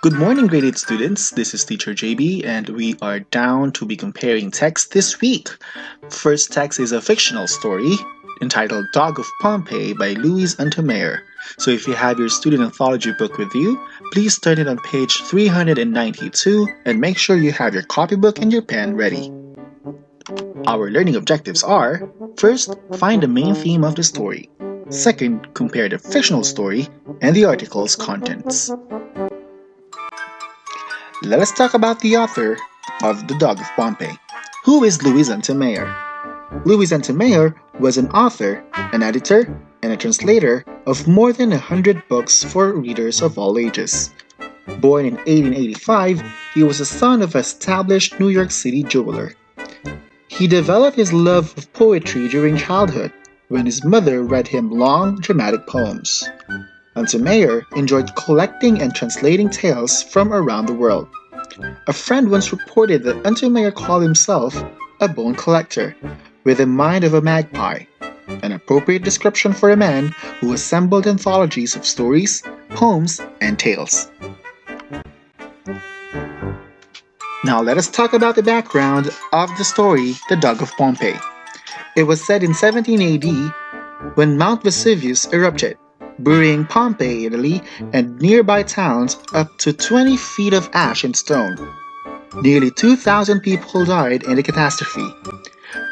Good morning, grade 8 students. This is teacher JB, and we are down to be comparing texts this week. First text is a fictional story entitled Dog of Pompeii by Louis Untermeyer. So if you have your student anthology book with you, please turn it on page 392 and make sure you have your copybook and your pen ready. Our learning objectives are: first, find the main theme of the story. Second, compare the fictional story and the article's contents. Let us talk about the author of The Dog of Pompeii. Who is Louis Untermeyer? Louis Untermeyer was an author, an editor, and a translator of more than 100 books for readers of all ages. Born in 1885, he was the son of an established New York City jeweler. He developed his love of poetry during childhood, when his mother read him long, dramatic poems. Untermeyer enjoyed collecting and translating tales from around the world. A friend once reported that Untermeyer called himself a bone collector, with the mind of a magpie, an appropriate description for a man who assembled anthologies of stories, poems, and tales. Now let us talk about the background of the story, The Dog of Pompeii. It was set in 17 AD when Mount Vesuvius erupted, burying Pompeii, Italy, and nearby towns up to 20 feet of ash and stone. Nearly 2,000 people died in the catastrophe.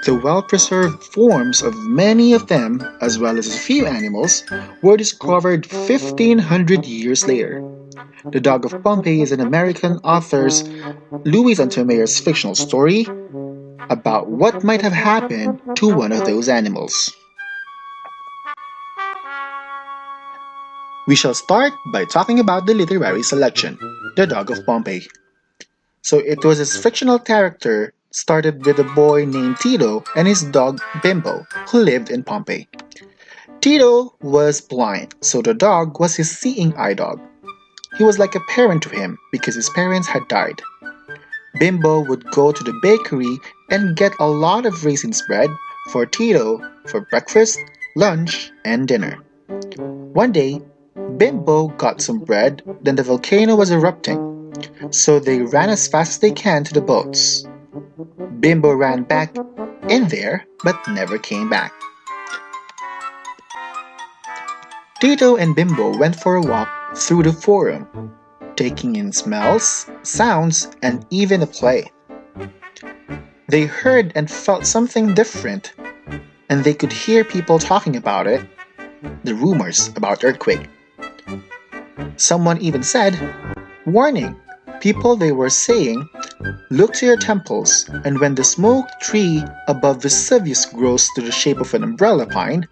The well-preserved forms of many of them, as well as a few animals, were discovered 1,500 years later. The Dog of Pompeii is an American author's Louis Untermeyer's fictional story about what might have happened to one of those animals. We shall start by talking about the literary selection, The Dog of Pompeii. So it was a fictional character started with a boy named Tito and his dog Bimbo, who lived in Pompeii. Tito was blind, so the dog was his seeing eye dog. He was like a parent to him because his parents had died. Bimbo would go to the bakery and get a lot of raisins bread for Tito for breakfast, lunch, and dinner. One day, Bimbo got some bread, then the volcano was erupting, so they ran as fast as they can to the boats. Bimbo ran back in there, but never came back. Tito and Bimbo went for a walk through the forum, taking in smells, sounds, and even a play. They heard and felt something different, and they could hear people talking about it, the rumors about earthquake. Someone even said, "Warning, people," they were saying, "look to your temples, and when the smoke tree above Vesuvius grows to the shape of an umbrella pine,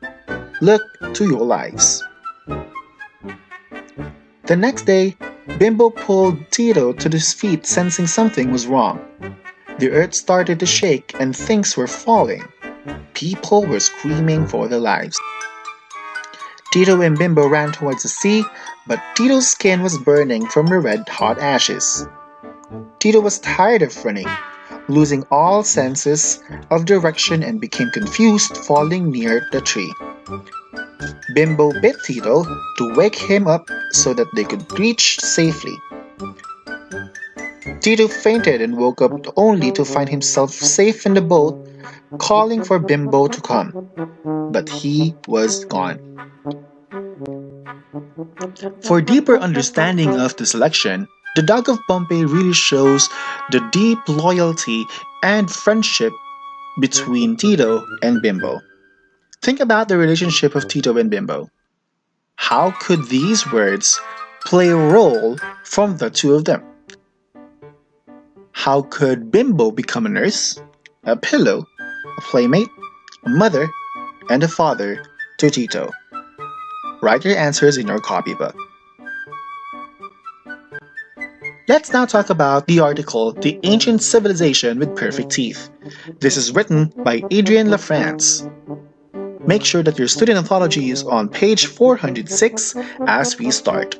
look to your lives." The next day, Bimbo pulled Tito to his feet, sensing something was wrong. The earth started to shake and things were falling. People were screaming for their lives. Tito and Bimbo ran towards the sea, but Tito's skin was burning from the red-hot ashes. Tito was tired of running, losing all senses of direction and became confused, falling near the tree. Bimbo bit Tito to wake him up so that they could reach safely. Tito fainted and woke up only to find himself safe in the boat, calling for Bimbo to come. But he was gone. For deeper understanding of the selection, The Dog of Pompeii really shows the deep loyalty and friendship between Tito and Bimbo. Think about the relationship of Tito and Bimbo. How could these words play a role from the two of them? How could Bimbo become a nurse, a pillow, a playmate, a mother, and a father to Tito? Write your answers in your copybook. Let's now talk about the article, The Ancient Civilization with Perfect Teeth. This is written by Adrian LaFrance. Make sure that your student anthology is on page 406 as we start.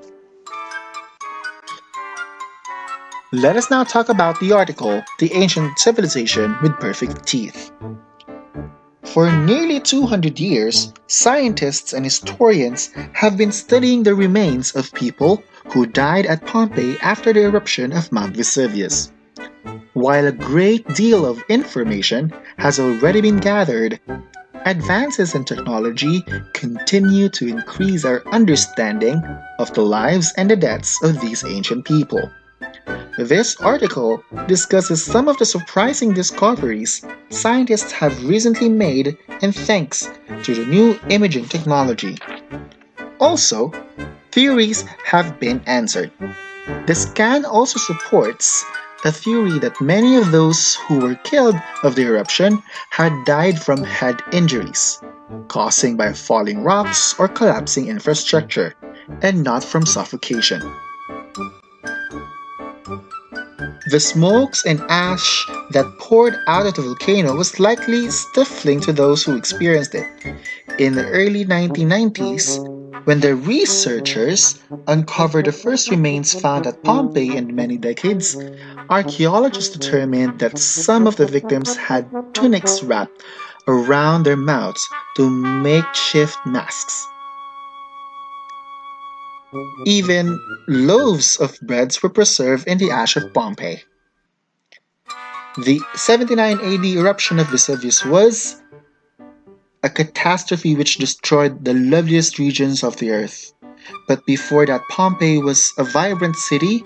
Let us now talk about the article, The Ancient Civilization with Perfect Teeth. For nearly 200 years, scientists and historians have been studying the remains of people who died at Pompeii after the eruption of Mount Vesuvius. While a great deal of information has already been gathered, advances in technology continue to increase our understanding of the lives and the deaths of these ancient people. This article discusses some of the surprising discoveries scientists have recently made and thanks to the new imaging technology. Also, theories have been answered. The scan also supports a theory that many of those who were killed of the eruption had died from head injuries, caused by falling rocks or collapsing infrastructure, and not from suffocation. The smokes and ash that poured out of the volcano was likely stifling to those who experienced it. In the early 1990s, when the researchers uncovered the first remains found at Pompeii in many decades, archaeologists determined that some of the victims had tunics wrapped around their mouths to makeshift masks. Even loaves of breads were preserved in the ash of Pompeii. The 79 AD eruption of Vesuvius was a catastrophe which destroyed the loveliest regions of the earth. But before that, Pompeii was a vibrant city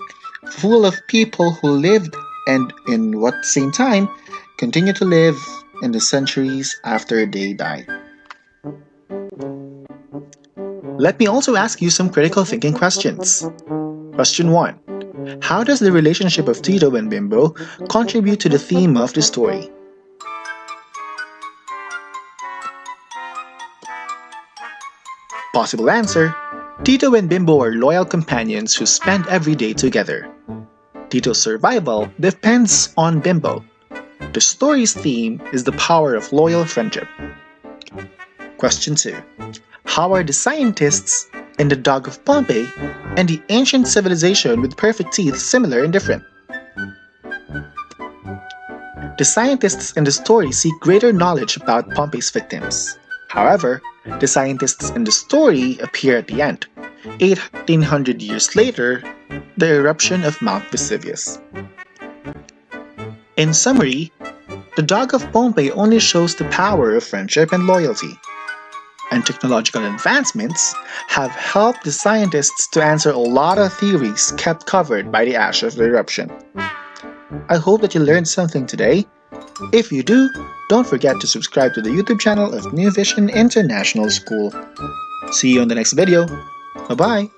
full of people who lived and, in what same time, continue to live in the centuries after they died. Let me also ask you some critical thinking questions. Question 1. How does the relationship of Tito and Bimbo contribute to the theme of the story? Possible answer: Tito and Bimbo are loyal companions who spend every day together. Tito's survival depends on Bimbo. The story's theme is the power of loyal friendship. Question 2. How are the scientists in the Dog of Pompeii and the ancient civilization with perfect teeth similar and different? The scientists in the story seek greater knowledge about Pompeii's victims. However, the scientists in the story appear at the end, 1800 years later, the eruption of Mount Vesuvius. In summary, the Dog of Pompeii only shows the power of friendship and loyalty, and technological advancements have helped the scientists to answer a lot of theories kept covered by the ash of the eruption. I hope that you learned something today. If you do, don't forget to subscribe to the YouTube channel of New Vision International School. See you in the next video. Bye-bye!